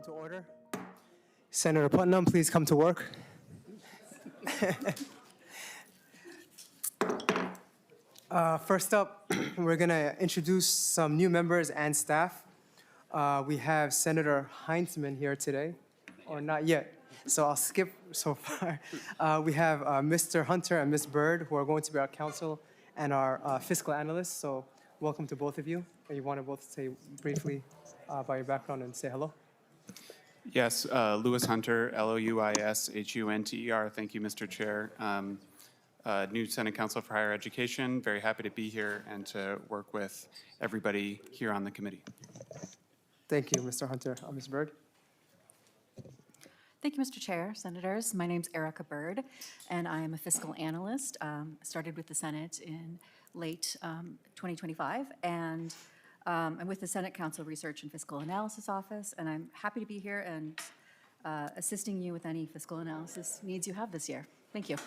to order. Senator Putnam, please come to work. First up, we're going to introduce some new members and staff. We have Senator Heinzman here today, or not yet, so I'll skip so far. We have Mr. Hunter and Ms. Bird, who are going to be our counsel and our fiscal analysts, so welcome to both of you. You want to both say briefly about your background and say hello? Yes, Louis Hunter, Louishunter. Thank you, Mr. Chair. New Senate Counsel for Higher Education. Very happy to be here and to work with everybody here on the committee. Thank you, Mr. Hunter. Ms. Bird? Thank you, Mr. Chair, Senators. My name's Erica Bird, and I am a fiscal analyst. Started with the Senate in late 2025, and I'm with the Senate Council Research and Fiscal Analysis Office, and I'm happy to be here and assisting you with any fiscal analysis needs you have this year. Thank you.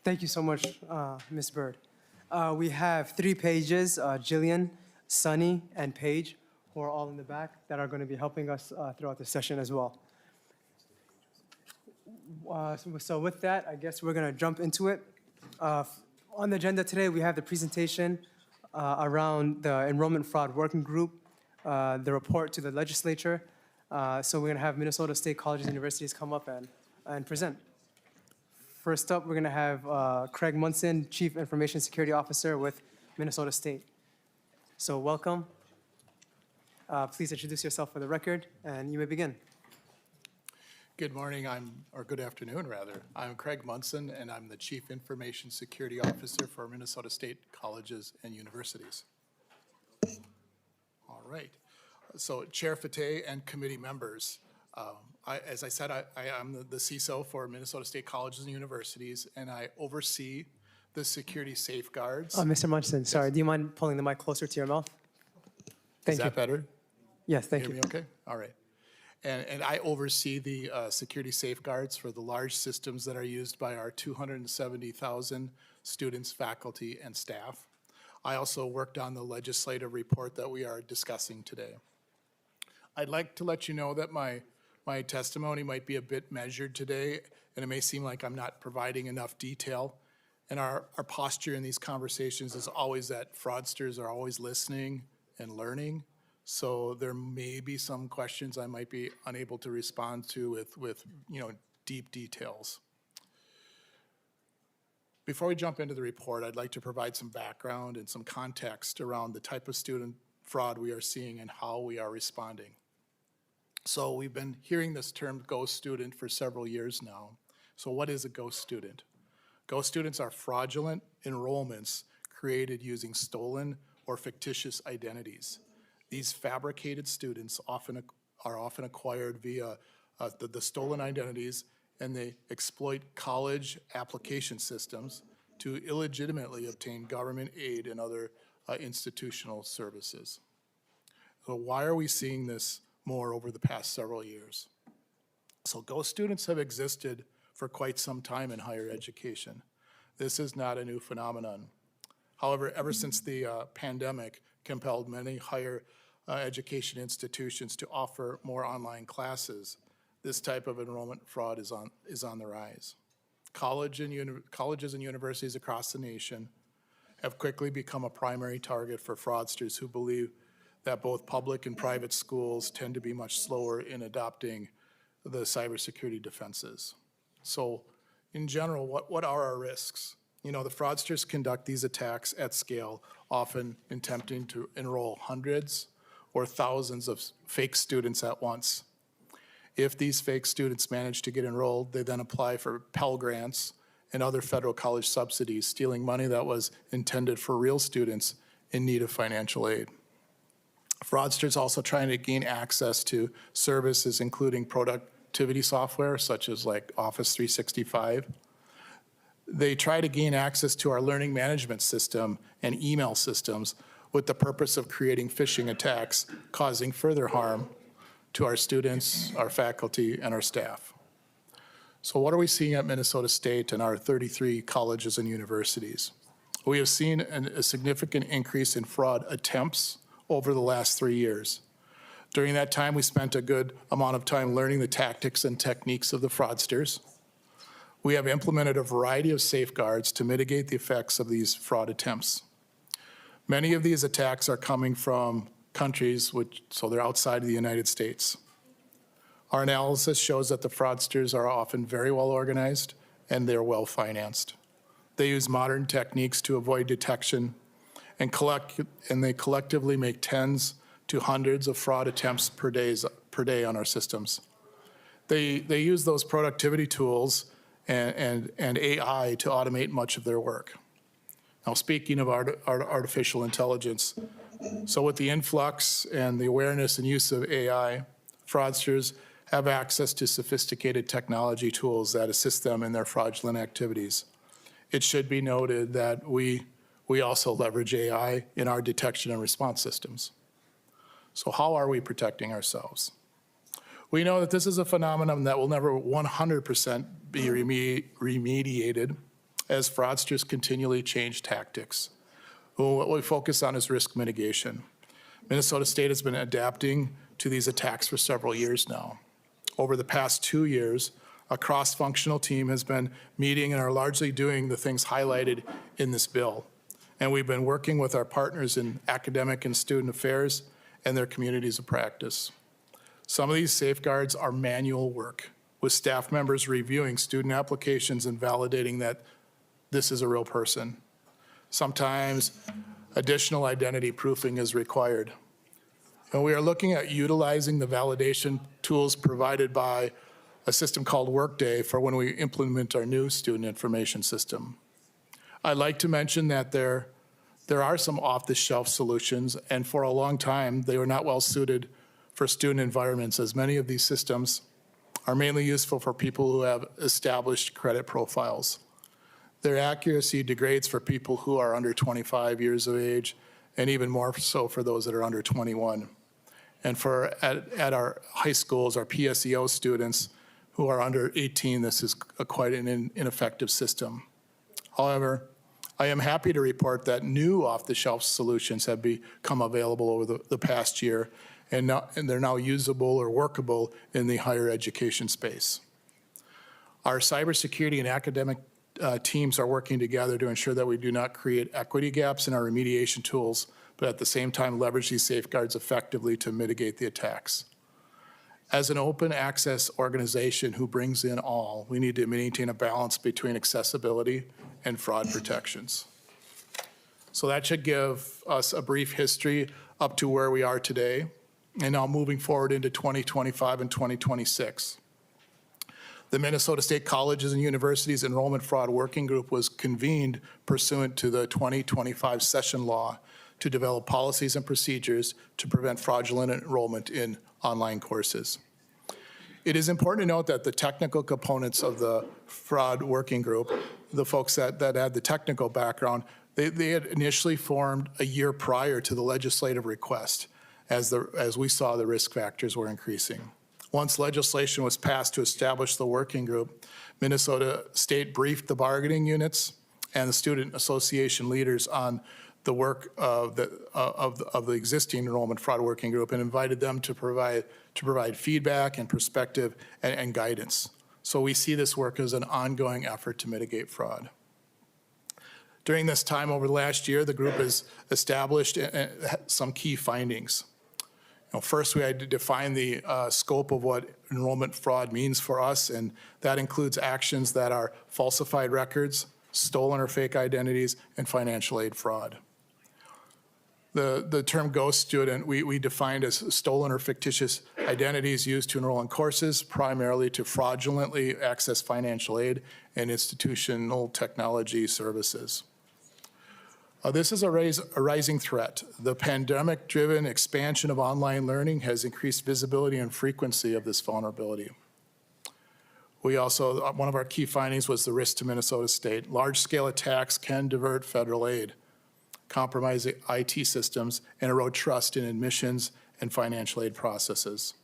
Thank you so much, Ms. Bird. We have 3 pages, Jillian, Sunny, and Paige, who are all in the back that are going to be helping us throughout the session as well. So with that, I guess we're going to jump into it. On the agenda today, we have the presentation around the Enrollment Fraud Working Group, the report to the Legislature. So we're going to have Minnesota State Colleges and Universities come up and present. First up, we're going to have Craig Munson, Chief Information Security Officer with Minnesota State. So welcome. Please introduce yourself for the record, and you may begin. Good morning, or good afternoon rather. I'm Craig Munson, and I'm the Chief Information Security Officer for Minnesota State Colleges and Universities. All right. So Chair Fateh and committee members, as I said, I am the CISO for Minnesota State Colleges and Universities, and I oversee the security safeguards. Mr. Munson, sorry, do you mind pulling the mic closer to your mouth? Thank you. Is that better? Yes, thank you. Hear me okay? All right. And I oversee the security safeguards for the large systems that are used by our 270,000 students, faculty, and staff. I also worked on the legislative report that we are discussing today. I'd like to let you know that my testimony might be a bit measured today, and it may seem like I'm not providing enough detail. And our posture in these conversations is always that fraudsters are always listening and learning. So there may be some questions I might be unable to respond to with deep details. Before we jump into the report, I'd like to provide some background and some context around the type of student fraud we are seeing and how we are responding. So we've been hearing this term ghost student for several years now. So what is a ghost student? Ghost students are fraudulent enrollments created using stolen or fictitious identities. These fabricated students are often acquired via the stolen identities, and they exploit college application systems to illegitimately obtain government aid and other institutional services. So why are we seeing this more over the past several years? So ghost students have existed for quite some time in higher education. This is not a new phenomenon. However, ever since the pandemic compelled many higher education institutions to offer more online classes, this type of enrollment fraud is on the rise. Colleges and universities across the nation have quickly become a primary target for fraudsters who believe that both public and private schools tend to be much slower in adopting the cybersecurity defenses. So in general, what are our risks? The fraudsters conduct these attacks at scale, often attempting to enroll hundreds or thousands of fake students at once. If these fake students manage to get enrolled, they then apply for Pell Grants and other federal college subsidies, stealing money that was intended for real students in need of financial aid. Fraudsters also trying to gain access to services including productivity software such as like Office 365. They try to gain access to our learning management system and email systems with the purpose of creating phishing attacks, causing further harm to our students, our faculty, and our staff. So what are we seeing at Minnesota State and our 33 colleges and universities? We have seen a significant increase in fraud attempts over the last 3 years. During that time, we spent a good amount of time learning the tactics and techniques of the fraudsters. We have implemented a variety of safeguards to mitigate the effects of these fraud attempts. Many of these attacks are coming from countries so they're outside of the United States. Our analysis shows that the fraudsters are often very well organized and they're well financed. They use modern techniques to avoid detection and they collectively make tens to hundreds of fraud attempts per day on our systems. They use those productivity tools and AI to automate much of their work. Now, speaking of artificial intelligence, so with the influx and the awareness and use of AI, fraudsters have access to sophisticated technology tools that assist them in their fraudulent activities. It should be noted that we also leverage AI in our detection and response systems. So how are we protecting ourselves? We know that this is a phenomenon that will never 100% be remediated as fraudsters continually change tactics. What we focus on is risk mitigation. Minnesota State has been adapting to these attacks for several years now. Over the past 2 years, a cross-functional team has been meeting and are largely doing the things highlighted in this bill. And we've been working with our partners in academic and student affairs and their communities of practice. Some of these safeguards are manual work, with staff members reviewing student applications and validating that this is a real person. Sometimes additional identity proofing is required. And we are looking at utilizing the validation tools provided by a system called Workday for when we implement our new student information system. I'd like to mention that there are some off-the-shelf solutions, and for a long time, they were not well suited for student environments, as many of these systems are mainly useful for people who have established credit profiles. Their accuracy degrades for people who are under 25 years of age, and even more so for those that are under 21. And at our high schools, our PSEO students who are under 18, this is quite an ineffective system. However, I am happy to report that new off-the-shelf solutions have become available over the past year, and they're now usable or workable in the higher education space. Our cybersecurity and academic teams are working together to ensure that we do not create equity gaps in our remediation tools, but at the same time leverage these safeguards effectively to mitigate the attacks. As an open access organization who brings in all, we need to maintain a balance between accessibility and fraud protections. So that should give us a brief history up to where we are today, and now moving forward into 2025 and 2026. The Minnesota State Colleges and Universities Enrollment Fraud Working Group was convened pursuant to the 2025 session law to develop policies and procedures to prevent fraudulent enrollment in online courses. It is important to note that the technical components of the fraud working group, the folks that had the technical background, they had initially formed a year prior to the legislative request as we saw the risk factors were increasing. Once legislation was passed to establish the working group, Minnesota State briefed the bargaining units and the student association leaders on the work of the existing enrollment fraud working group and invited them to provide feedback and perspective and guidance. So we see this work as an ongoing effort to mitigate fraud. During this time over the last year, the group has established some key findings. First, we had to define the scope of what enrollment fraud means for us, and that includes actions that are falsified records, stolen or fake identities, and financial aid fraud. The term ghost student we defined as stolen or fictitious identities used to enroll in courses, primarily to fraudulently access financial aid and institutional technology services. This is a rising threat. The pandemic-driven expansion of online learning has increased visibility and frequency of this vulnerability. We also, one of our key findings was the risk to Minnesota State. Large-scale attacks can divert federal aid, compromise IT systems, and erode trust in admissions and financial aid processes.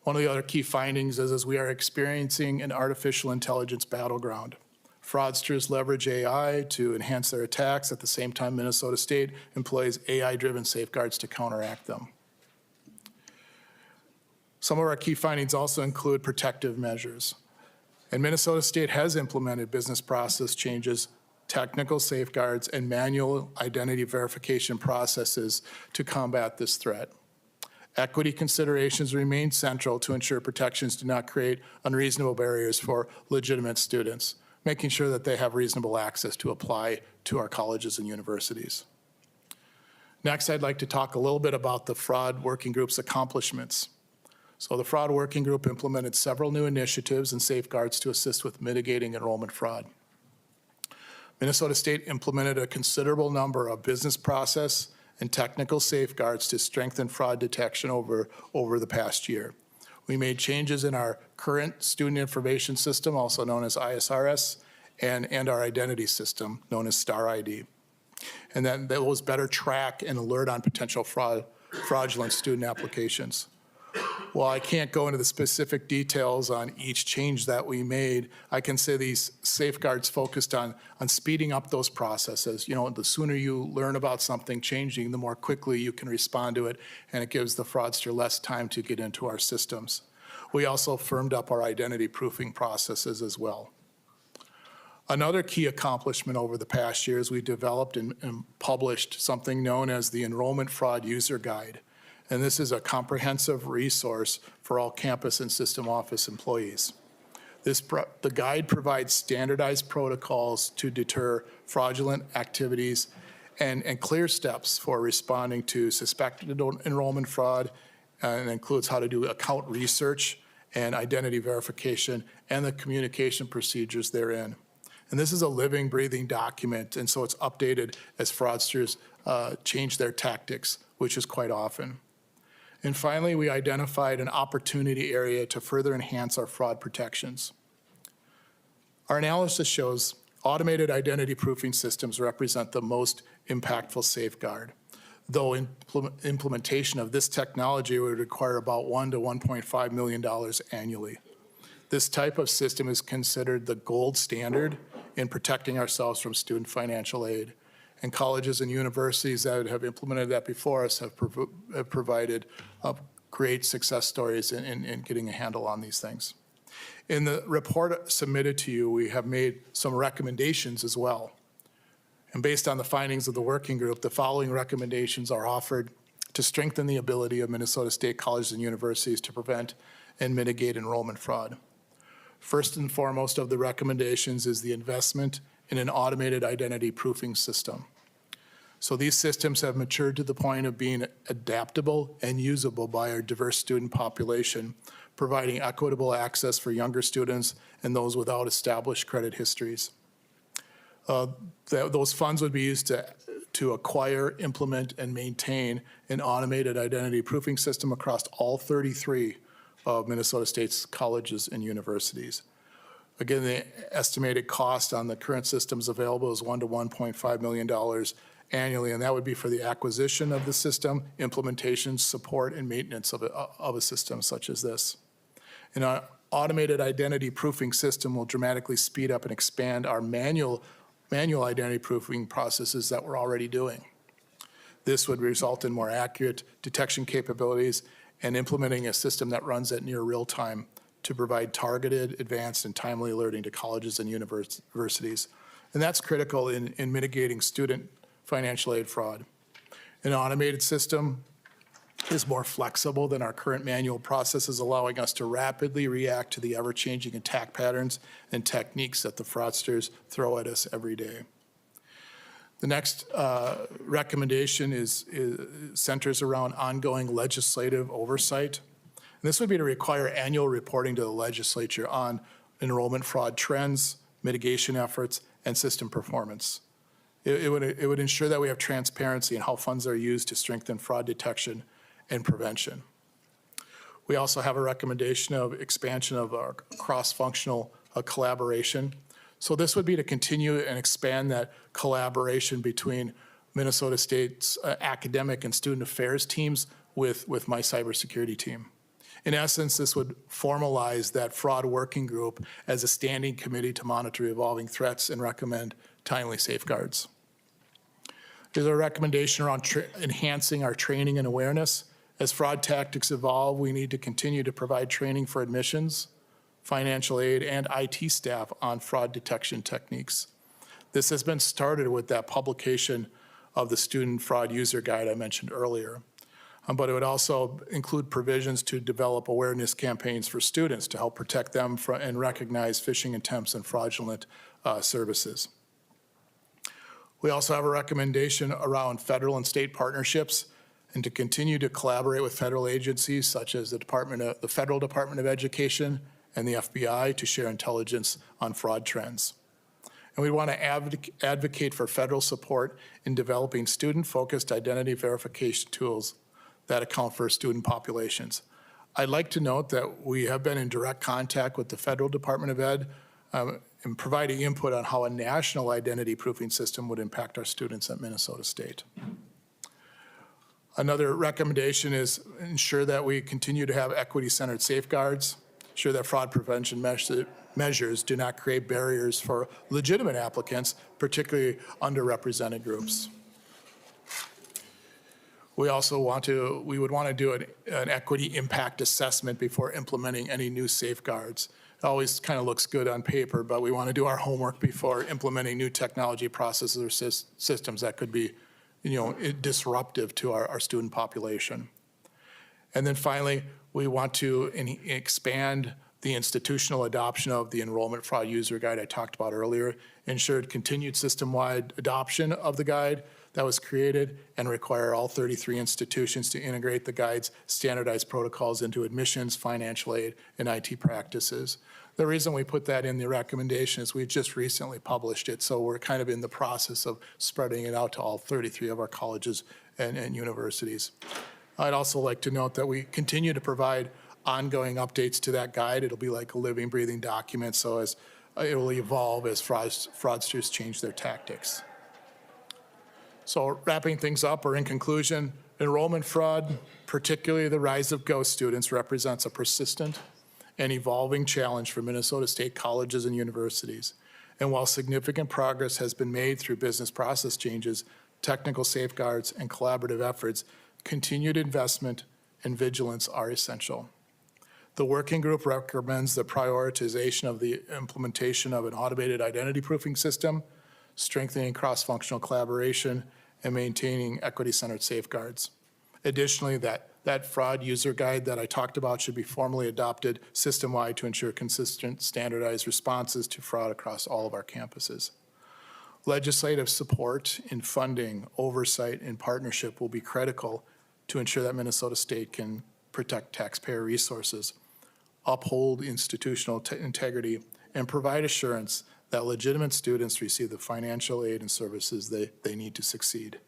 One of the other key findings is we are experiencing an artificial intelligence battleground. Fraudsters leverage AI to enhance their attacks. At the same time, Minnesota State employs AI-driven safeguards to counteract them. Some of our key findings also include protective measures. And Minnesota State has implemented business process changes, technical safeguards, and manual identity verification processes to combat this threat. Equity considerations remain central to ensure protections do not create unreasonable barriers for legitimate students, making sure that they have reasonable access to apply to our colleges and universities. Next, I'd like to talk a little bit about the Fraud Working Group's accomplishments. So the Fraud Working Group implemented several new initiatives and safeguards to assist with mitigating enrollment fraud. Minnesota State implemented a considerable number of business process and technical safeguards to strengthen fraud detection over the past year. We made changes in our current student information system, also known as ISRS, and our identity system, known as STAR ID. And then those better track and alert on potential fraudulent student applications. While I can't go into the specific details on each change that we made, I can say these safeguards focused on speeding up those processes. You know, the sooner you learn about something changing, the more quickly you can respond to it, and it gives the fraudster less time to get into our systems. We also firmed up our identity proofing processes as well. Another key accomplishment over the past year is we developed and published something known as the Enrollment Fraud User Guide. And this is a comprehensive resource for all campus and system office employees. The guide provides standardized protocols to deter fraudulent activities and clear steps for responding to suspected enrollment fraud, and includes how to do account research and identity verification and the communication procedures therein. And this is a living, breathing document, and so it's updated as fraudsters change their tactics, which is quite often. And finally, we identified an opportunity area to further enhance our fraud protections. Our analysis shows automated identity proofing systems represent the most impactful safeguard, though implementation of this technology would require about $1 to $1.5 million annually. This type of system is considered the gold standard in protecting ourselves from student financial aid. And colleges and universities that have implemented that before us have provided great success stories in getting a handle on these things. In the report submitted to you, we have made some recommendations as well. And based on the findings of the working group, the following recommendations are offered to strengthen the ability of Minnesota State colleges and universities to prevent and mitigate enrollment fraud. First and foremost of the recommendations is the investment in an automated identity proofing system. So these systems have matured to the point of being adaptable and usable by our diverse student population, providing equitable access for younger students and those without established credit histories. Those funds would be used to acquire, implement, and maintain an automated identity proofing system across all 33 of Minnesota State's colleges and universities. Again, the estimated cost on the current systems available is $1 to $1.5 million annually, and that would be for the acquisition of the system, implementation, support, and maintenance of a system such as this. And our automated identity proofing system will dramatically speed up and expand our manual identity proofing processes that we're already doing. This would result in more accurate detection capabilities and implementing a system that runs at near real time to provide targeted, advanced, and timely alerting to colleges and universities. And that's critical in mitigating student financial aid fraud. An automated system is more flexible than our current manual processes, allowing us to rapidly react to the ever-changing attack patterns and techniques that the fraudsters throw at us every day. The next recommendation centers around ongoing legislative oversight. And this would be to require annual reporting to the legislature on enrollment fraud trends, mitigation efforts, and system performance. It would ensure that we have transparency in how funds are used to strengthen fraud detection and prevention. We also have a recommendation of expansion of our cross-functional collaboration. So this would be to continue and expand that collaboration between Minnesota State's academic and student affairs teams with my cybersecurity team. In essence, this would formalize that fraud working group as a standing committee to monitor evolving threats and recommend timely safeguards. There's a recommendation around enhancing our training and awareness As fraud tactics evolve, we need to continue to provide training for admissions, financial aid, and IT staff on fraud detection techniques. This has been started with that publication of the Student Fraud User Guide I mentioned earlier. But it would also include provisions to develop awareness campaigns for students to help protect them from and recognize phishing attempts and fraudulent services. We also have a recommendation around federal and state partnerships and to continue to collaborate with federal agencies such as the Federal Department of Education and the FBI to share intelligence on fraud trends. And we want to advocate for federal support in developing student-focused identity verification tools that account for student populations. I'd like to note that we have been in direct contact with the Federal Department of Ed in providing input on how a national identity proofing system would impact our students at Minnesota State. Another recommendation is ensure that we continue to have equity-centered safeguards, ensure that fraud prevention measures do not create barriers for legitimate applicants, particularly underrepresented groups. We also we would want to do an equity impact assessment before implementing any new safeguards. It always kind of looks good on paper, but we want to do our homework before implementing new technology processes or systems that could be, disruptive to our student population. And then finally, we want to expand the institutional adoption of the Enrollment Fraud User Guide I talked about earlier, ensure continued system-wide adoption of the guide that was created, and require all 33 institutions to integrate the guide's standardized protocols into admissions, financial aid, and IT practices. The reason we put that in the recommendation is we just recently published it, so we're kind of in the process of spreading it out to all 33 of our colleges and universities. I'd also like to note that we continue to provide ongoing updates to that guide. It'll be like a living, breathing document, so as it will evolve as fraudsters change their tactics. So wrapping things up, or in conclusion, enrollment fraud, particularly the rise of ghost students, represents a persistent and evolving challenge for Minnesota State colleges and universities. And while significant progress has been made through business process changes, technical safeguards, and collaborative efforts, continued investment and vigilance are essential. The working group recommends the prioritization of the implementation of an automated identity proofing system, strengthening cross-functional collaboration, and maintaining equity-centered safeguards. Additionally, that fraud user guide that I talked about should be formally adopted system-wide to ensure consistent, standardized responses to fraud across all of our campuses. Legislative support in funding, oversight, and partnership will be critical to ensure that Minnesota State can protect taxpayer resources, uphold institutional integrity, and provide assurance that legitimate students receive the financial aid and services they need to succeed.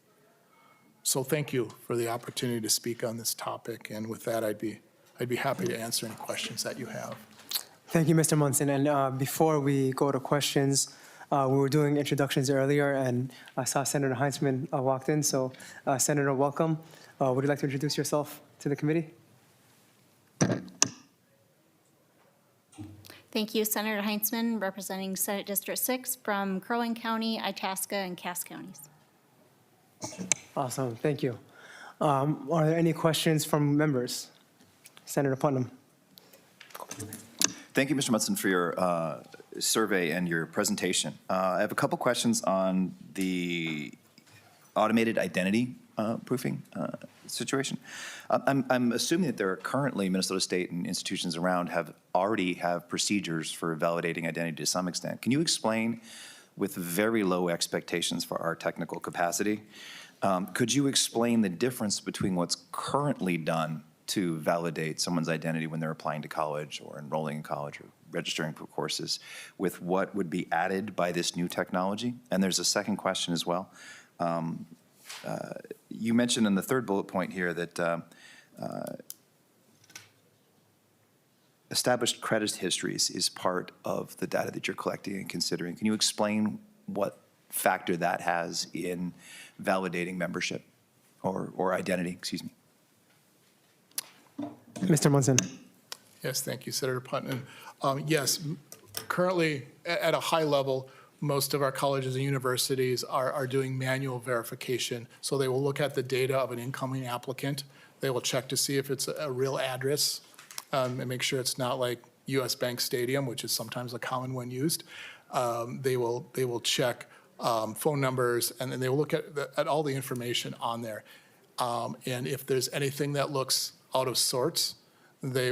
So thank you for the opportunity to speak on this topic, and with that, I'd be happy to answer any questions that you have. Thank you, Mr. Munson. And before we go to questions, we were doing introductions earlier, and I saw Senator Heinzman walked in. So, Senator, welcome. Would you like to introduce yourself to the committee? Thank you, Senator Heinzman, representing Senate District 6 from Crow Wing County, Itasca, and Cass counties. Awesome, thank you. Are there any questions from members? Senator Putnam. Thank you, Mr. Munson, for your survey and your presentation. I have a couple questions on the automated identity proofing situation. I'm assuming that there are currently Minnesota State and institutions around already have procedures for validating identity to some extent. Can you explain, with very low expectations for our technical capacity, could you explain the difference between what's currently done to validate someone's identity when they're applying to college or enrolling in college or registering for courses with what would be added by this new technology? And there's a second question as well. You mentioned in the third bullet point here that established credit histories is part of the data that you're collecting and considering. Can you explain what factor that has in validating membership or identity, excuse me? Mr. Munson. Yes, thank you, Senator Putnam. Yes, currently at a high level, most of our colleges and universities are doing manual verification. So they will look at the data of an incoming applicant. They will check to see if it's a real address and make sure it's not like US Bank Stadium, which is sometimes a common one used. They will check phone numbers, and then they will look at all the information on there. And if there's anything that looks out of sorts, they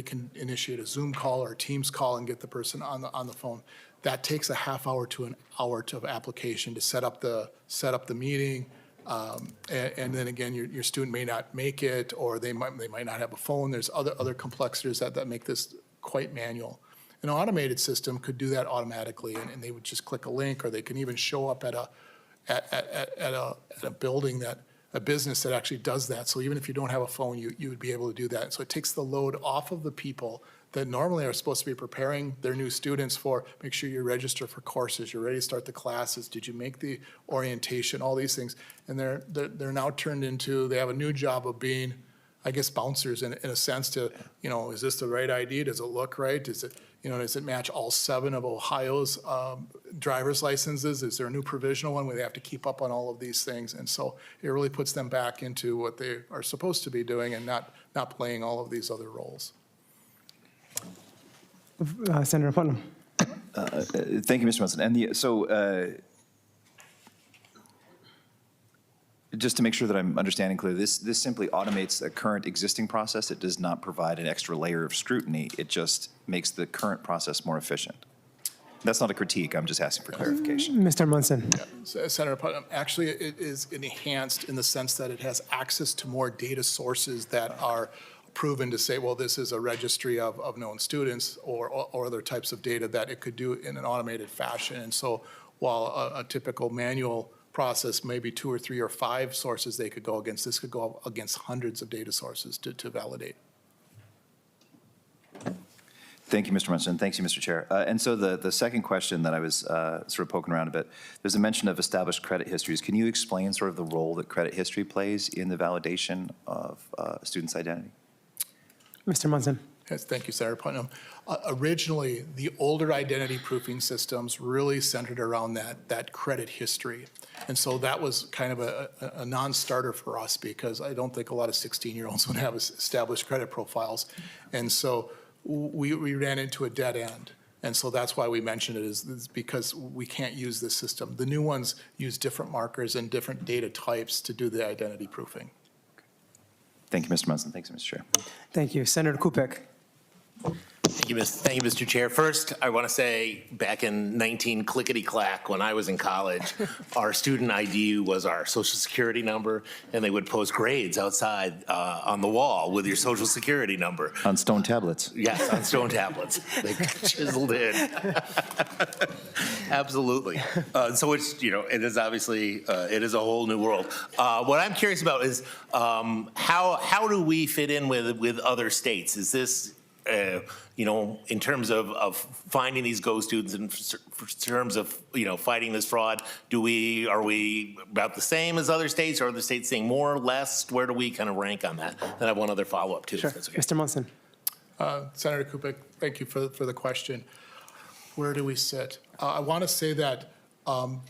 can initiate a Zoom call or a Teams call and get the person on the phone. That takes a half hour to an hour of application to set up the meeting. And then again, your student may not make it, or they might not have a phone. There's other complexities that make this quite manual. An automated system could do that automatically, and they would just click a link, or they can even show up at a building a business that actually does that. So even if you don't have a phone, you would be able to do that. So it takes the load off of the people that normally are supposed to be preparing their new students for, make sure you register for courses, you're ready to start the classes, did you make the orientation, all these things. And they're now turned into, they have a new job of being, I guess, bouncers in a sense to, is this the right ID? Does it look right? Does it match all 7 of Ohio's driver's licenses? Is there a new provisional one where they have to keep up on all of these things? And so it really puts them back into what they are supposed to be doing and not playing all of these other roles. Senator Putnam. Thank you, Mr. Munson. And just to make sure that I'm understanding clearly, this simply automates a current existing process. It does not provide an extra layer of scrutiny. It just makes the current process more efficient. That's not a critique. I'm just asking for clarification. Mr. Munson. Senator Putnam, actually it is enhanced in the sense that it has access to more data sources that are proven to say, well, this is a registry of known students or other types of data that it could do in an automated fashion. And so while a typical manual process, maybe 2 or 3 or 5 sources they could go against, this could go against hundreds of data sources to validate. Thank you, Mr. Munson. Thanks you, Mr. Chair. And so the second question that I was sort of poking around a bit, there's a mention of established credit histories. Can you explain sort of the role that credit history plays in the validation of a student's identity? Mr. Munson. Yes, thank you, Senator Putnam. Originally, the older identity proofing systems really centered around that credit history. And so that was kind of a non-starter for us because I don't think a lot of 16-year-olds would have established credit profiles. And so we ran into a dead end. And so that's why we mentioned it is because we can't use this system. The new ones use different markers and different data types to do the identity proofing. Thank you, Mr. Munson. Thanks, Mr. Chair. Thank you. Senator Kupek. Thank you, Mr. Chair. First, I want to say back in 19 clickety-clack, when I was in college, our student ID was our social security number, and they would post grades outside on the wall with your social security number. On stone tablets. Yes, on stone tablets. They chiseled in. Absolutely. So it's, it is obviously, it is a whole new world. What I'm curious about is how do we fit in with other states? Is this, in terms of finding these Go students and in terms of, fighting this fraud, are we about the same as other states, or are the states saying more or less? Where do we kind of rank on that? Then I have one other follow-up too. Sure. If that's okay. Mr. Munson. Senator Kupek, thank you for the question. Where do we sit? I want to say that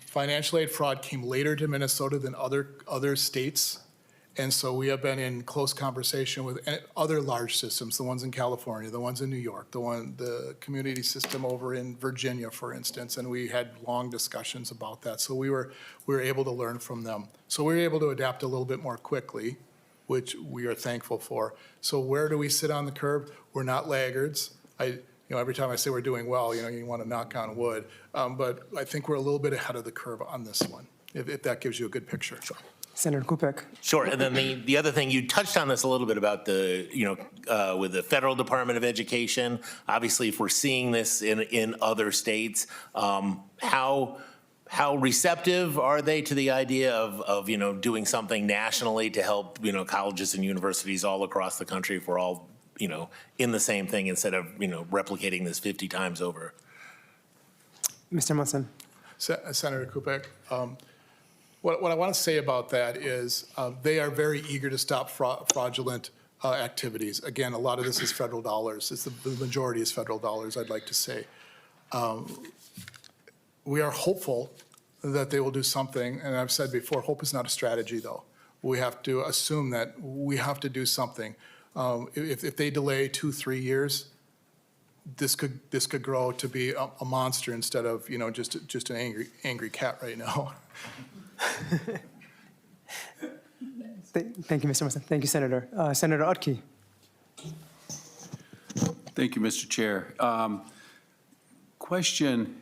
financial aid fraud came later to Minnesota than other states. And so we have been in close conversation with other large systems, the ones in California, the ones in New York, the community system over in Virginia, for instance, and we had long discussions about that. So we were able to learn from them. So we were able to adapt a little bit more quickly, which we are thankful for. So where do we sit on the curve? We're not laggards. Every time I say we're doing well, you want to knock on wood. But I think we're a little bit ahead of the curve on this one, if that gives you a good picture. Sure. Senator Kupek. Sure, and then the other thing, you touched on this a little bit about with the Federal Department of Education. Obviously, if we're seeing this in other states, how receptive are they to the idea of doing something nationally to help colleges and universities all across the country if we're all in the same thing instead of replicating this 50 times over? Mr. Munson. Senator Kupek. What I want to say about that is they are very eager to stop fraudulent activities. Again, a lot of this is federal dollars. The majority is federal dollars, I'd like to say. We are hopeful that they will do something, and I've said before, hope is not a strategy, though. we have to assume that we have to do something. If they delay 2-3 years, this could grow to be a monster instead of, just an angry cat right now. Thank you, Mr. Munson. Thank you, Senator. Senator Utke. Thank you, Mr. Chair. Question,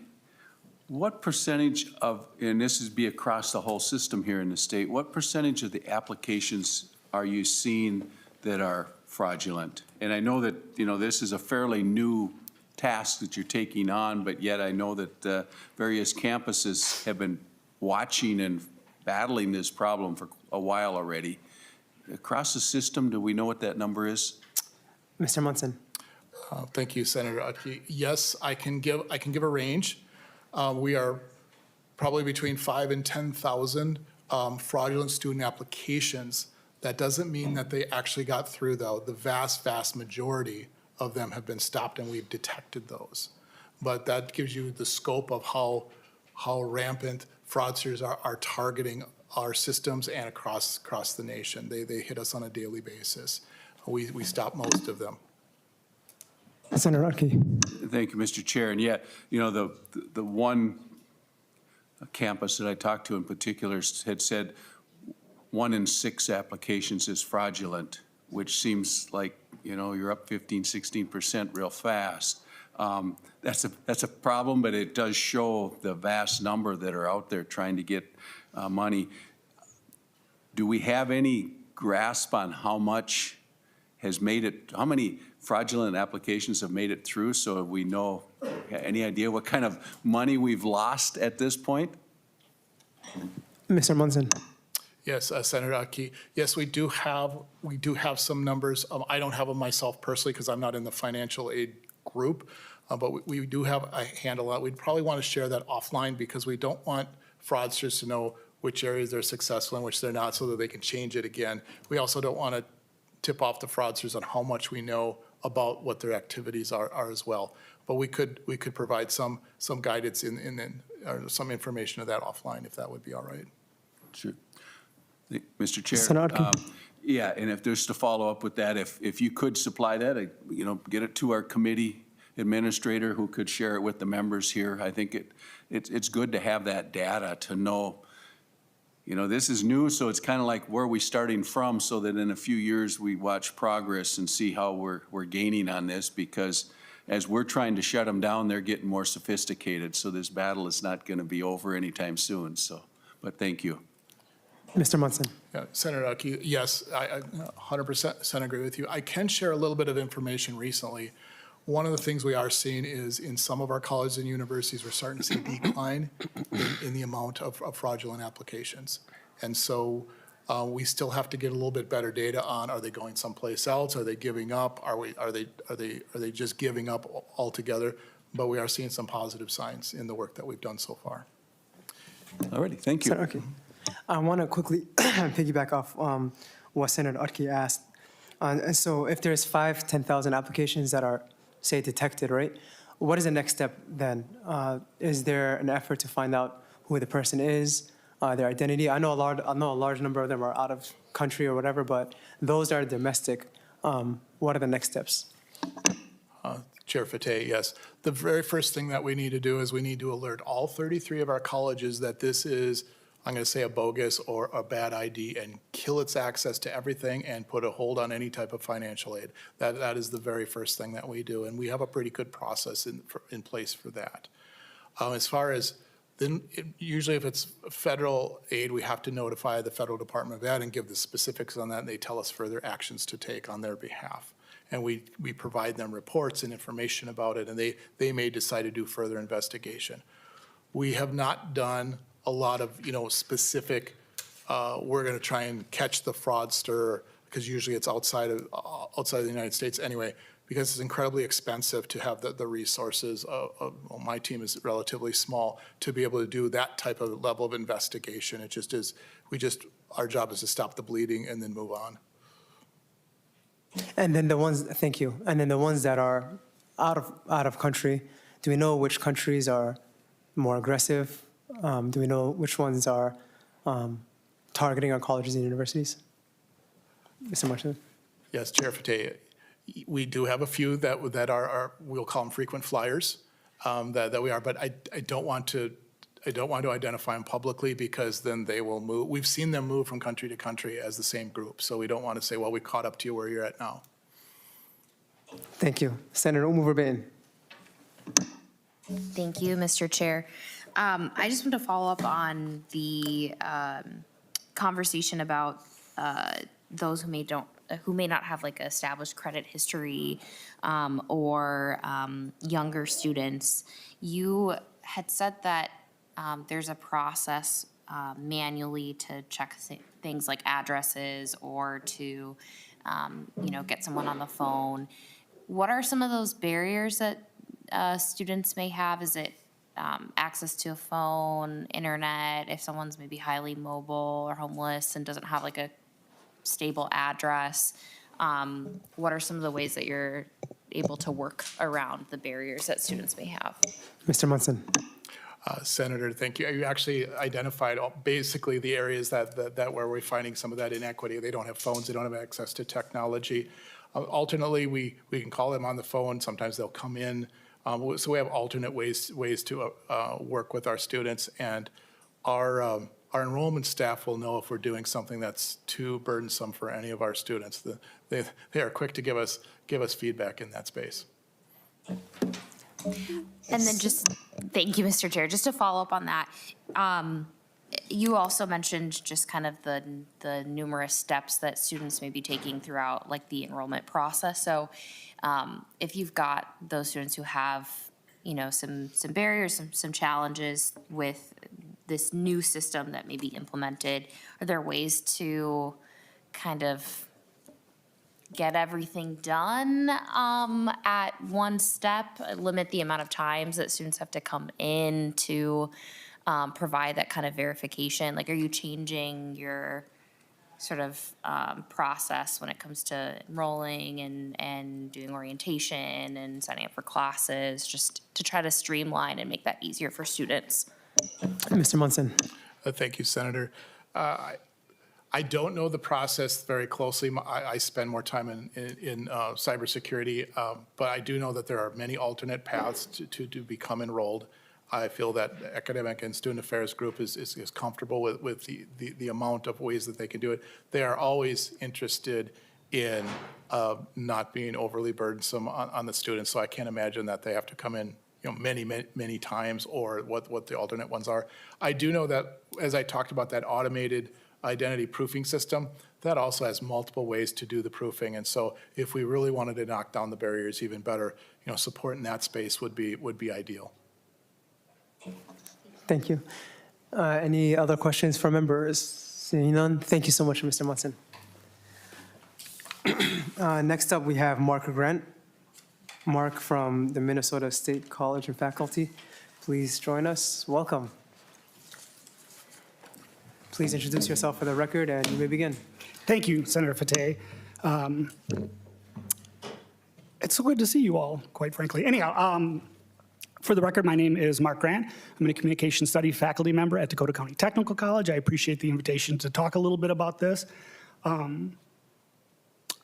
what percentage of, and this is be across the whole system here in the state, what percentage of the applications are you seeing that are fraudulent? And I know that, this is a fairly new task that you're taking on, but yet I know that various campuses have been watching and battling this problem for a while already. Across the system, do we know what that number is? Mr. Munson. Thank you, Senator Utke. Yes, I can give a range. We are probably between 5,000 and 10,000 fraudulent student applications. That doesn't mean that they actually got through, though. The vast, vast majority of them have been stopped, and we've detected those. But that gives you the scope of how rampant fraudsters are targeting our systems and across the nation. They hit us on a daily basis. We stop most of them. Senator Utke. Thank you, Mr. Chair. And yet, the one campus that I talked to in particular had said 1 in 6 applications is fraudulent, which seems like, you're up 15, 16% real fast. That's a problem, but it does show the vast number that are out there trying to get money. Do we have any grasp on how much has made it, how many fraudulent applications have made it through, so we know, any idea what kind of money we've lost at this point? Mr. Munson. Yes, Senator Utke. Yes, we do have some numbers. I don't have them myself personally because I'm not in the financial aid group, but we do have a handle on it. We'd probably want to share that offline because we don't want fraudsters to know which areas they're successful and which they're not, so that they can change it again. We also don't want to tip off the fraudsters on how much we know about what their activities are as well. But we could provide some guidance or some information of that offline if that would be all right. Sure. Mr. Chair. Senator Yeah, and if there's to follow up with that, if you could supply that, get it to our committee administrator who could share it with the members here. I think it's good to have that data to know, this is new, so it's kind of like where are we starting from, so that in a few years we watch progress and see how we're gaining on this, because as we're trying to shut them down, they're getting more sophisticated. So this battle is not going to be over anytime soon. But thank you. Mr. Munson. Yeah, Senator Utke, yes, I 100% agree with you. I can share a little bit of information recently. One of the things we are seeing is in some of our colleges and universities, we're starting to see a decline in the amount of fraudulent applications. And so we still have to get a little bit better data on, are they going someplace else? Are they giving up? Are they just giving up altogether? But we are seeing some positive signs in the work that we've done so far. All righty, thank you. Okay. I want to quickly piggyback off what Senator Utke asked. And so if there's 10,000 applications that are, say, detected, right? What is the next step then? Is there an effort to find out who the person is, their identity? I know a large number of them are out of country or whatever, but those that are domestic. What are the next steps? Chair Fateh, yes. The very first thing that we need to do is we need to alert all 33 of our colleges that this is, I'm going to say, a bogus or a bad ID, and kill its access to everything and put a hold on any type of financial aid. That is the very first thing that we do, and we have a pretty good process in place for that. As far as then, usually if it's federal aid, we have to notify the Federal Department of Ed and give the specifics on that, and they tell us further actions to take on their behalf. And we provide them reports and information about it, and they may decide to do further investigation. We have not done a lot of, specific, we're going to try and catch the fraudster, because usually it's outside of the United States anyway, because it's incredibly expensive to have the resources. My team is relatively small to be able to do that type of level of investigation. It just is, our job is to stop the bleeding and then move on. And then the ones, thank you. And then the ones that are out of country, do we know which countries are more aggressive? Do we know which ones are targeting our colleges and universities? Mr. Martin? Yes, Chair Fateh, we do have a few that are we'll call them frequent flyers, that we are, but I don't want to identify them publicly because then they will move. We've seen them move from country to country as the same group, so we don't want to say, well, we caught up to you where you're at now. Thank you. Senator Verbein. Thank you, Mr. Chair. I just want to follow up on the conversation about those who may not have like established credit history or younger students. You had said that there's a process manually to check things like addresses or to get someone on the phone. What are some of those barriers that students may have? Is it access to a phone, internet, if someone's maybe highly mobile or homeless and doesn't have like a stable address? What are some of the ways that you're able to work around the barriers that students may have? Mr. Munson. Senator, thank you. You actually identified basically the areas that where we're finding some of that inequity. They don't have phones, they don't have access to technology. Alternately, we can call them on the phone. Sometimes they'll come in. So we have alternate ways to work with our students, and our enrollment staff will know if we're doing something that's too burdensome for any of our students. They are quick to give us feedback in that space. And then thank you, Mr. Chair. Just to follow up on that, you also mentioned just kind of the numerous steps that students may be taking throughout like the enrollment process. So if you've got those students who have, some barriers, some challenges with this new system that may be implemented, are there ways to kind of get everything done at one step, limit the amount of times that students have to come in to provide that kind of verification? Like, are you changing your sort of process when it comes to enrolling and doing orientation and signing up for classes, just to try to streamline and make that easier for students? Mr. Munson. Thank you, Senator. I don't know the process very closely. I spend more time in cybersecurity, but I do know that there are many alternate paths to become enrolled. I feel that the Academic and Student Affairs group is comfortable with the amount of ways that they can do it. They are always interested in not being overly burdensome on the students, so I can't imagine that they have to come in many times, or what the alternate ones are. I do know that, as I talked about, that automated identity proofing system, that also has multiple ways to do the proofing. And so if we really wanted to knock down the barriers even better, support in that space would be ideal. Thank you. Any other questions from members? Seeing none, thank you so much, Mr. Munson. Next up, we have Mark Grant. Mark from the Minnesota State College and Faculty. Please join us. Welcome. Please introduce yourself for the record, and you may begin. Thank you, Senator Fateh. It's so good to see you all, quite frankly. Anyhow, for the record, my name is Mark Grant. I'm a communication study faculty member at Dakota County Technical College. I appreciate the invitation to talk a little bit about this.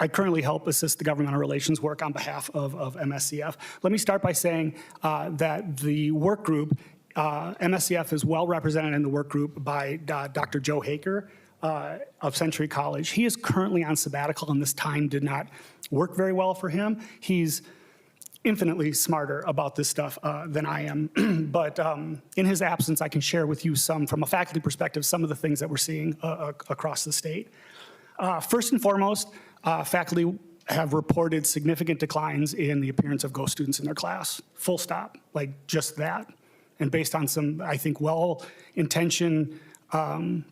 I currently help assist the governmental relations work on behalf of MSCF. Let me start by saying that the work group, MSCF is well represented in the work group by Dr. Joe Haker of Century College. He is currently on sabbatical, and this time did not work very well for him. He's infinitely smarter about this stuff than I am. But in his absence, I can share with you from a faculty perspective, some of the things that we're seeing across the state. First and foremost, faculty have reported significant declines in the appearance of ghost students in their class. Full stop, like just that. And based on some, I think, well-intentioned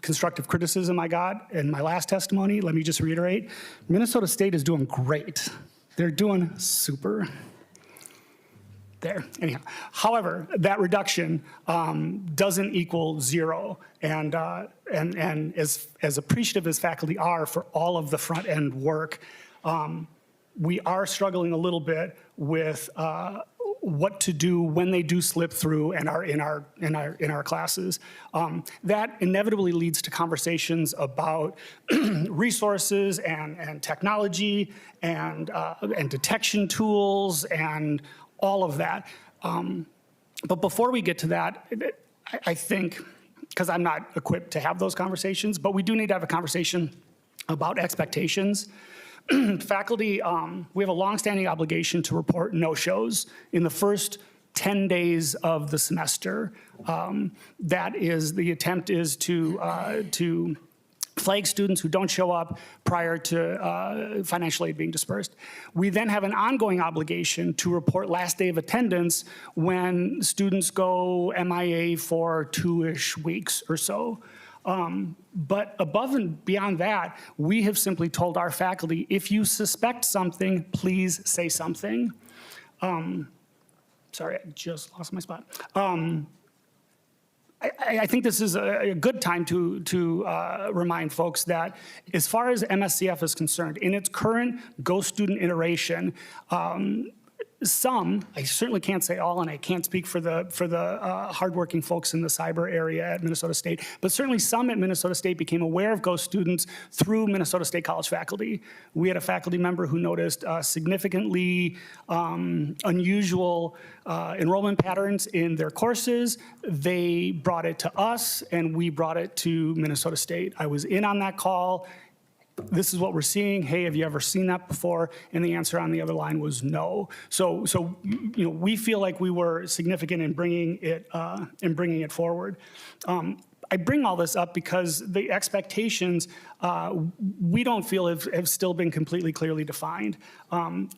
constructive criticism I got in my last testimony, let me just reiterate, Minnesota State is doing great. They're doing super. There, anyhow. However, that reduction doesn't equal zero. And as appreciative as faculty are for all of the front end work, we are struggling a little bit with what to do when they do slip through and are in our classes. That inevitably leads to conversations about resources and technology and detection tools and all of that. But before we get to that, I think, because I'm not equipped to have those conversations, but we do need to have a conversation about expectations. Faculty, we have a longstanding obligation to report no-shows in the first 10 days of the semester. The attempt is to flag students who don't show up prior to financial aid being dispersed. We then have an ongoing obligation to report last day of attendance when students go MIA for 2-ish weeks or so. But above and beyond that, we have simply told our faculty, if you suspect something, please say something. Sorry, I just lost my spot. I think this is a good time to remind folks that as far as MSCF is concerned, in its current Go Student iteration, some, I certainly can't say all, and I can't speak for the hardworking folks in the cyber area at Minnesota State, but certainly some at Minnesota State became aware of Go students through Minnesota State College faculty. We had a faculty member who noticed significantly unusual enrollment patterns in their courses. They brought it to us, and we brought it to Minnesota State. I was in on that call. This is what we're seeing. Hey, have you ever seen that before? And the answer on the other line was no. So you know, we feel like we were significant in bringing it forward. I bring all this up because the expectations we don't feel have still been completely clearly defined.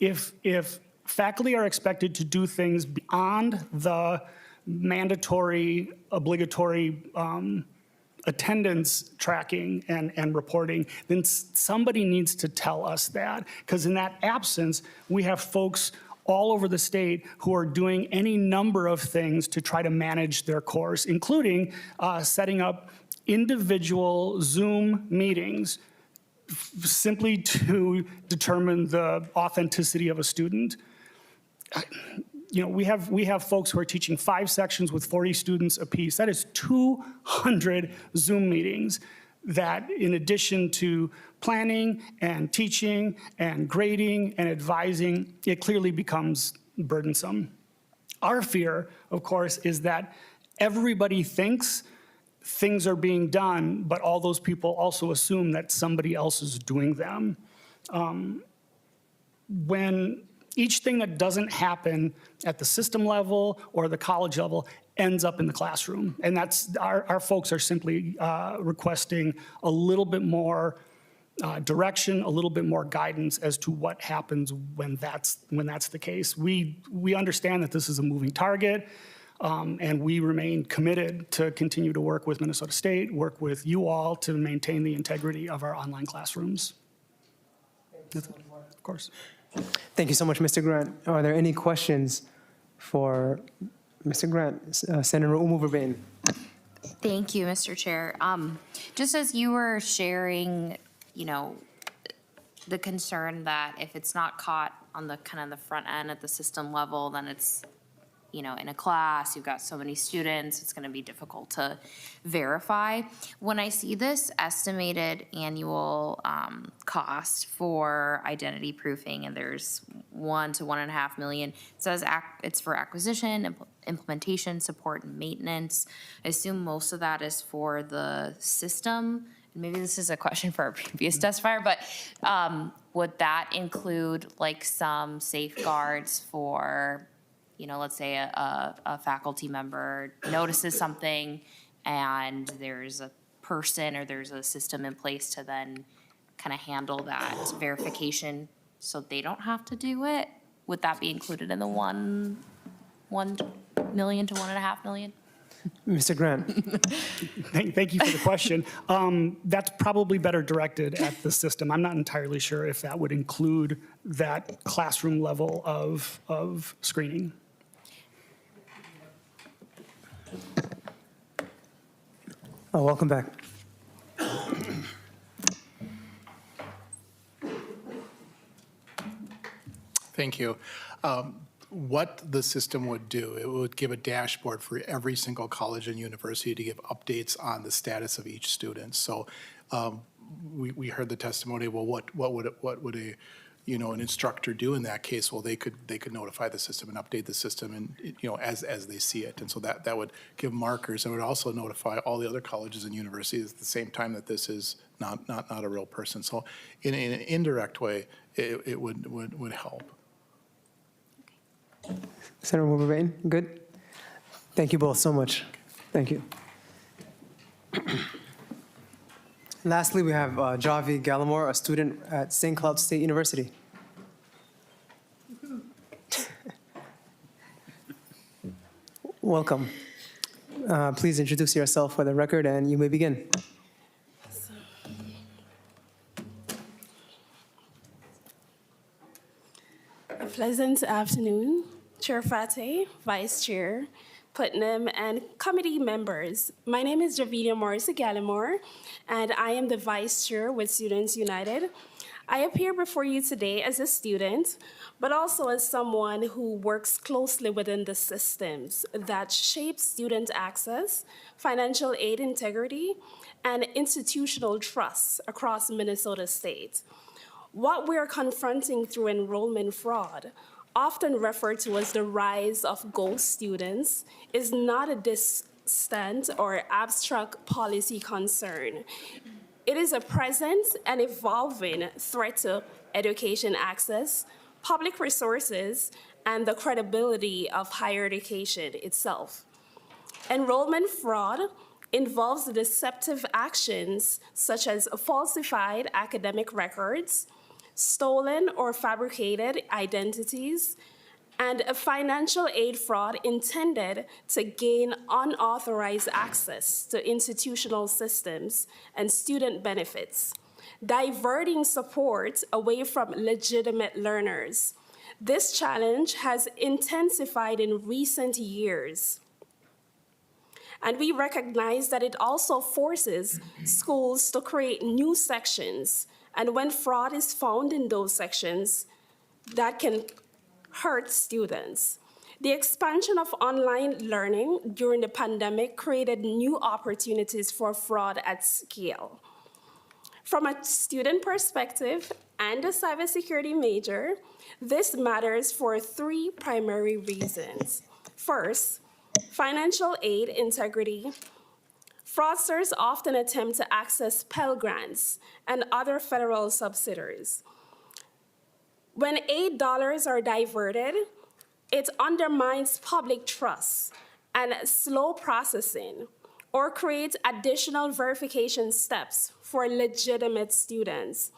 If faculty are expected to do things beyond the mandatory, obligatory attendance tracking and reporting, then somebody needs to tell us that. Because in that absence, we have folks all over the state who are doing any number of things to try to manage their course, including setting up individual Zoom meetings simply to determine the authenticity of a student. You know, we have folks who are teaching 5 sections with 40 students apiece. That is 200 Zoom meetings that, in addition to planning and teaching and grading and advising, it clearly becomes burdensome. Our fear, of course, is that everybody thinks things are being done, but all those people also assume that somebody else is doing them. When each thing that doesn't happen at the system level or the college level ends up in the classroom. And that's, our folks are simply requesting a little bit more direction, a little bit more guidance as to what happens when that's the case. We understand that this is a moving target, and we remain committed to continue to work with Minnesota State, work with you all to maintain the integrity of our online classrooms. Of course. Thank you so much, Mr. Grant. Are there any questions for Mr. Grant? Senator Umuverbain. Thank you, Mr. Chair. Just as you were sharing, you know, the concern that if it's not caught on the kind of the front end at the system level, then it's, you know, in a class, you've got so many students, it's going to be difficult to verify. When I see this estimated annual cost for identity proofing, and there's $1 to $1.5 million, it says it's for acquisition, implementation, support, and maintenance. I assume most of that is for the system. Maybe this is a question for our previous testifier, but would that include like some safeguards for, you know, let's say a faculty member notices something and there's a person or there's a system in place to then kind of handle that verification so they don't have to do it? Would that be included in the $1 million to $1.5 million? Mr. Grant. Thank you for the question. That's probably better directed at the system. I'm not entirely sure if that would include that classroom level of screening. Oh, welcome back. Thank you. what the system would do, it would give a dashboard for every single college and university to give updates on the status of each student. So we heard the testimony, well, what would a, you know, an instructor do in that case? Well, they could notify the system and update the system, and, you know, as they see it. And so that would give markers, and would also notify all the other colleges and universities at the same time that this is not a real person. So in an indirect way, it would help. Senator Wolverine, good? Thank you both so much. Thank you. Lastly, we have Javi Gallimore, a student at St. Cloud State University. Welcome. Please introduce yourself for the record, and you may begin. A pleasant afternoon, Chair Fateh, Vice Chair Putnam, and committee members. My name is Javinia Morris Gallimore, and I am the Vice Chair with Students United. I appear before you today as a student, but also as someone who works closely within the systems that shape student access, financial aid integrity, and institutional trust across Minnesota State. What we're confronting through enrollment fraud, often referred to as the rise of ghost students, is not a distant or abstract policy concern. It is a present and evolving threat to education access, public resources, and the credibility of higher education itself. Enrollment fraud involves deceptive actions such as falsified academic records, stolen or fabricated identities, and a financial aid fraud intended to gain unauthorized access to institutional systems and student benefits, diverting support away from legitimate learners. This challenge has intensified in recent years. And we recognize that it also forces schools to create new sections. And when fraud is found in those sections, that can hurt students. The expansion of online learning during the pandemic created new opportunities for fraud at scale. From a student perspective and a cybersecurity major, this matters for three primary reasons. First, financial aid integrity. Fraudsters often attempt to access Pell Grants and other federal subsidies. When aid dollars are diverted, it undermines public trust and slow processing, or creates additional verification steps for legitimate students.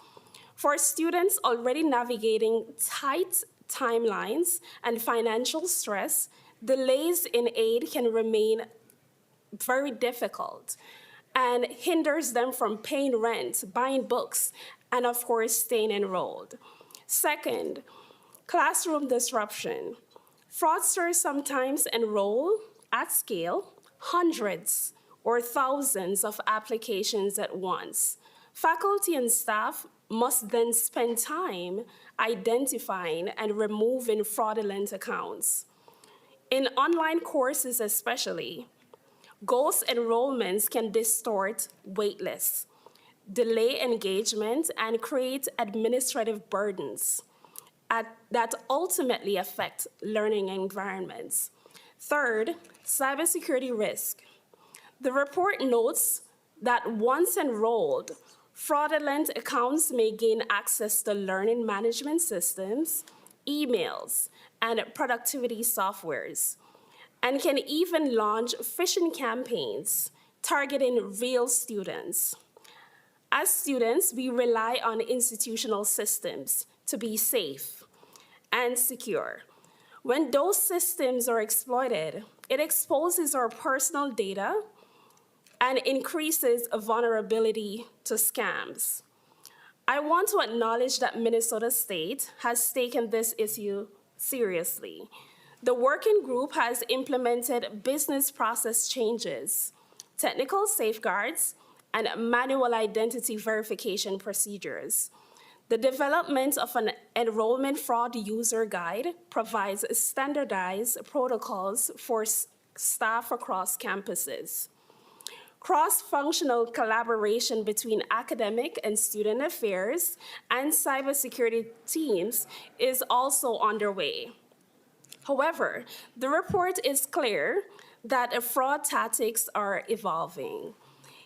For students already navigating tight timelines and financial stress, delays in aid can remain very difficult and hinders them from paying rent, buying books, and of course, staying enrolled. Second, classroom disruption. Fraudsters sometimes enroll at scale hundreds or thousands of applications at once. Faculty and staff must then spend time identifying and removing fraudulent accounts. In online courses especially, ghost enrollments can distort waitlists, delay engagement, and create administrative burdens that ultimately affect learning environments. Third, cybersecurity risk. The report notes that once enrolled, fraudulent accounts may gain access to learning management systems, emails, and productivity softwares, and can even launch phishing campaigns targeting real students. As students, we rely on institutional systems to be safe and secure. When those systems are exploited, it exposes our personal data and increases a vulnerability to scams. I want to acknowledge that Minnesota State has taken this issue seriously. The working group has implemented business process changes, technical safeguards, and manual identity verification procedures. The development of an enrollment fraud user guide provides standardized protocols for staff across campuses. Cross-functional collaboration between academic and student affairs and cybersecurity teams is also underway. However, the report is clear that fraud tactics are evolving,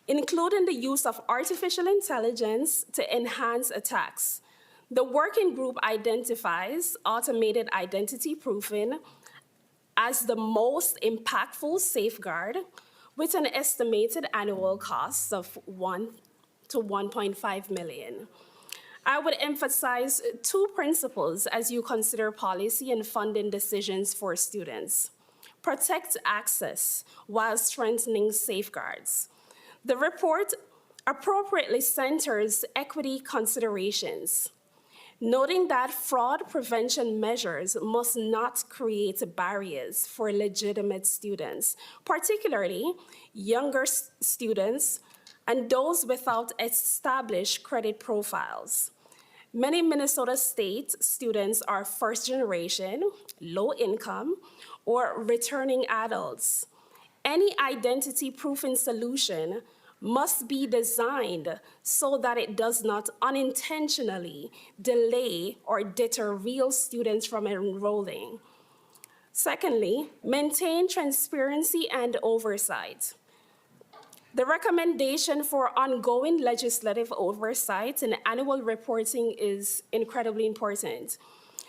including the use of artificial intelligence to enhance attacks. The working group identifies automated identity proofing as the most impactful safeguard, with an estimated annual cost of $1 to $1.5 million. I would emphasize two principles as you consider policy and funding decisions for students. Protect access while strengthening safeguards. The report appropriately centers equity considerations, noting that fraud prevention measures must not create barriers for legitimate students, particularly younger students and those without established credit profiles. Many Minnesota State students are first generation, low income, or returning adults. Any identity proofing solution must be designed so that it does not unintentionally delay or deter real students from enrolling. Secondly, maintain transparency and oversight. The recommendation for ongoing legislative oversight and annual reporting is incredibly important.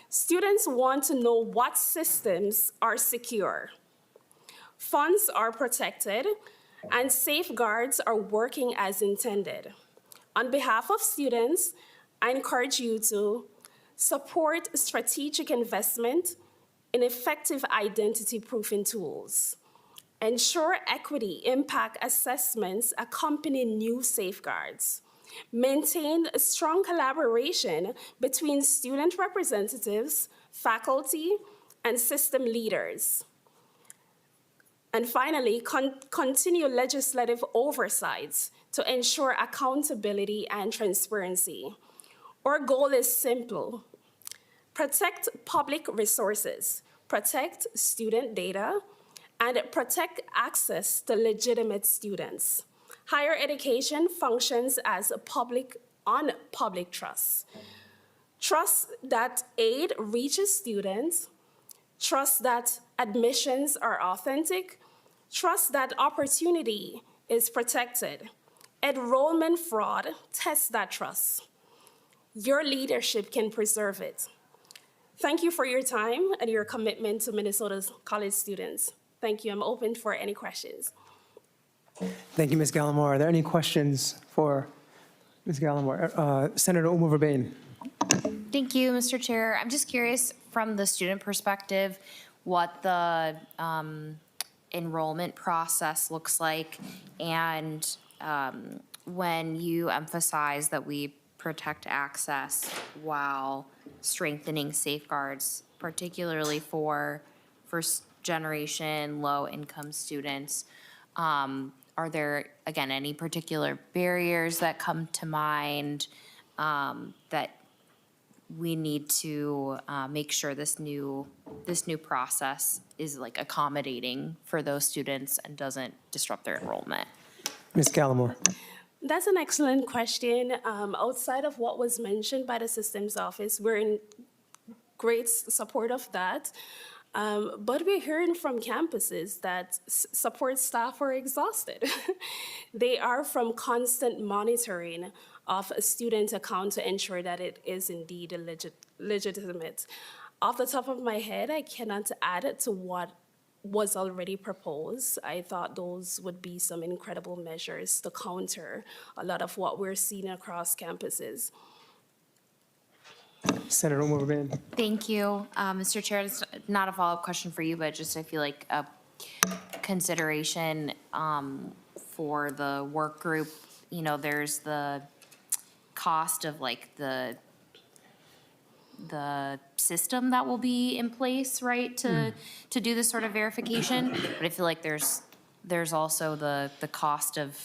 Students want to know what systems are secure, funds are protected, and safeguards are working as intended. On behalf of students, I encourage you to support strategic investment in effective identity proofing tools. Ensure equity impact assessments accompany new safeguards. Maintain a strong collaboration between student representatives, faculty, and system leaders. And finally, continue legislative oversights to ensure accountability and transparency. Our goal is simple: protect public resources, protect student data, and protect access to legitimate students. Higher education functions as on public trust. Trust that aid reaches students, trust that admissions are authentic, trust that opportunity is protected. Enrollment fraud tests that trust. Your leadership can preserve it. Thank you for your time and your commitment to Minnesota's college students. Thank you. I'm open for any questions. Thank you, Ms. Gallimore. Are there any questions for Ms. Gallimore? Senator Umo-Verbain. Thank you, Mr. Chair. I'm just curious from the student perspective what the enrollment process looks like, and when you emphasize that we protect access while strengthening safeguards, particularly for first generation low income students, are there, again, any particular barriers that come to mind that we need to make sure this new process is like accommodating for those students and doesn't disrupt their enrollment? Ms. Gallimore. That's an excellent question. Outside of what was mentioned by the systems office, we're in great support of that. But we're hearing from campuses that support staff are exhausted. They are from constant monitoring of a student account to ensure that it is indeed legitimate. Off the top of my head, I cannot add to what was already proposed. I thought those would be some incredible measures to counter a lot of what we're seeing across campuses. Senator Umo-Verbain. Thank you, Mr. Chair. It's not a follow-up question for you, but just I feel like a consideration for the work group. You know, there's the cost of like the system that will be in place, right, to do this sort of verification. But I feel like there's also the cost of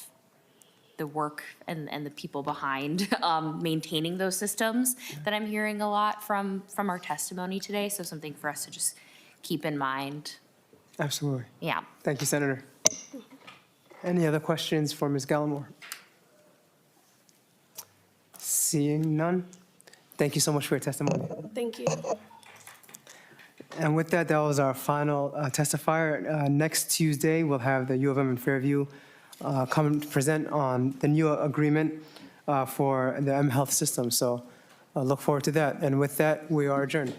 the work and the people behind maintaining those systems that I'm hearing a lot from our testimony today. So something for us to just keep in mind. Absolutely. Yeah. Thank you, Senator. Any other questions for Ms. Gallimore? Seeing none, thank you so much for your testimony. Thank you. And with that, that was our final testifier. Next Tuesday, we'll have the U of M in Fairview come and present on the new agreement for the M Health system. So look forward to that. And with that, we are adjourned.